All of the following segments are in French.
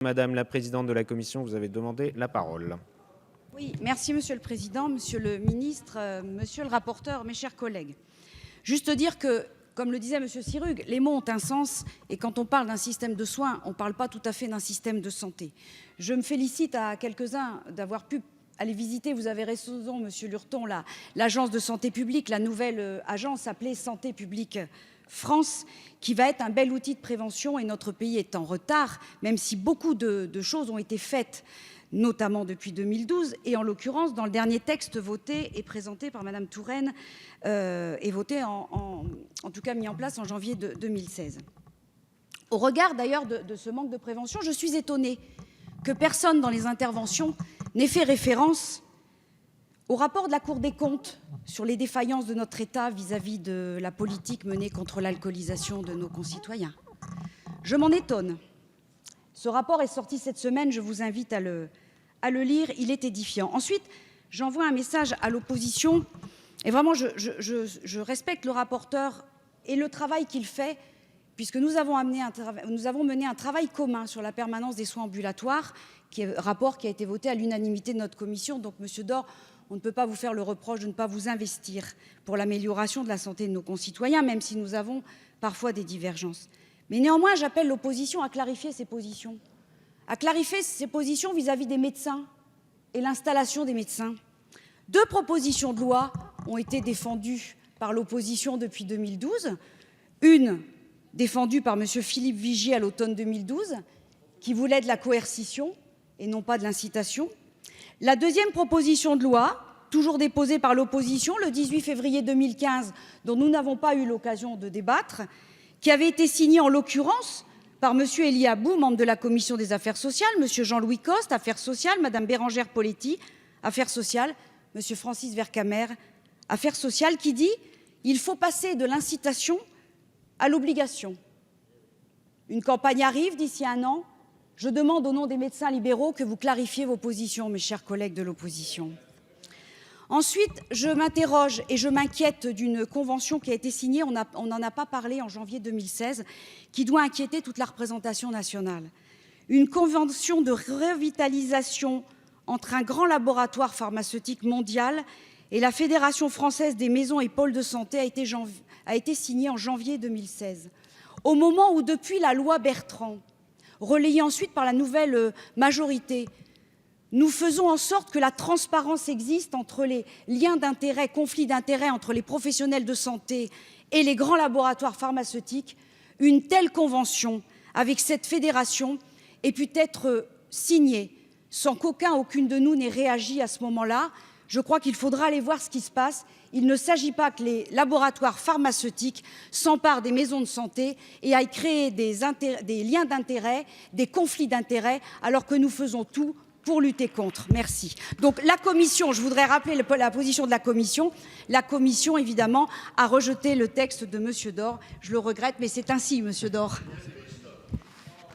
Madame la présidente de la commission, vous avez demandé la parole. Oui, merci Monsieur le Président, Monsieur le Ministre, Monsieur le rapporteur, mes chers collègues. Juste dire que, comme le disait Monsieur Sirug, les mots ont un sens et quand on parle d'un système de soins, on ne parle pas tout à fait d'un système de santé. Je me félicite à quelques-uns d'avoir pu aller visiter, vous avez raison Monsieur Lurton, l'agence de santé publique, la nouvelle agence appelée Santé publique France, qui va être un bel outil de prévention et notre pays est en retard, même si beaucoup de choses ont été faites, notamment depuis 2012 et en l'occurrence dans le dernier texte voté et présenté par Madame Touraine et voté en tout cas mis en place en janvier 2016. Au regard d'ailleurs de ce manque de prévention, je suis étonnée que personne dans les interventions n'ait fait référence au rapport de la Cour des comptes sur les défaillances de notre État vis-à-vis de la politique menée contre l'alcoolisation de nos concitoyens. Je m'en étonne. Ce rapport est sorti cette semaine, je vous invite à le lire, il est édifiant. Ensuite, j'envoie un message à l'opposition, et vraiment je respecte le rapporteur et le travail qu'il fait, puisque nous avons mené un travail commun sur la permanence des soins ambulatoires, rapport qui a été voté à l'unanimité de notre commission. Donc, Monsieur Dor, on ne peut pas vous faire le reproche de ne pas vous investir pour l'amélioration de la santé de nos concitoyens, même si nous avons parfois des divergences. Mais néanmoins, j'appelle l'opposition à clarifier ses positions. À clarifier ses positions vis-à-vis des médecins et l'installation des médecins. 2 propositions de loi ont été défendues par l'opposition depuis 2012. Une défendue par Monsieur Philippe Vigier à l'automne 2012, qui voulait de la coercition et non pas de l'incitation. La deuxième proposition de loi, toujours déposée par l'opposition le 18 février 2015, dont nous n'avons pas eu l'occasion de débattre, qui avait été signée en l'occurrence par M. Elie Aboud, membre de la commission des affaires sociales, M. Jean-Louis Costes, affaires sociales, Mme Bérangère Poletti, affaires sociales, M. Francis Vercamer, affaires sociales, qui dit « Il faut passer de l'incitation à l'obligation ». Une campagne arrive d'ici 1 an. Je demande au nom des médecins libéraux que vous clarifiez vos positions, mes chers collègues de l'opposition. Ensuite, je m'interroge et je m'inquiète d'une convention qui a été signée, on n'en a pas parlé en janvier 2016, qui doit inquiéter toute la représentation nationale. Une convention de revitalisation entre un grand laboratoire pharmaceutique mondial et la Fédération française des maisons et pôles de santé a été signée en janvier 2016. Au moment où, depuis la loi Bertrand, relayée ensuite par la nouvelle majorité, nous faisons en sorte que la transparence existe entre les liens d'intérêt, conflits d'intérêts entre les professionnels de santé et les grands laboratoires pharmaceutiques, une telle convention avec cette fédération ait pu être signée sans qu'aucune de nous n'ait réagi à ce moment-là. Je crois qu'il faudra aller voir ce qui se passe. Il ne s'agit pas que les laboratoires pharmaceutiques s'emparent des maisons de santé et aillent créer des liens d'intérêt, des conflits d'intérêts, alors que nous faisons tout pour lutter contre. Merci. Donc la commission, je voudrais rappeler la position de la commission. La commission, évidemment, a rejeté le texte de M. Dor. Je le regrette, mais c'est ainsi, M. Dor.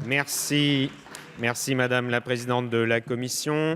Merci. Merci, Madame la présidente de la commission.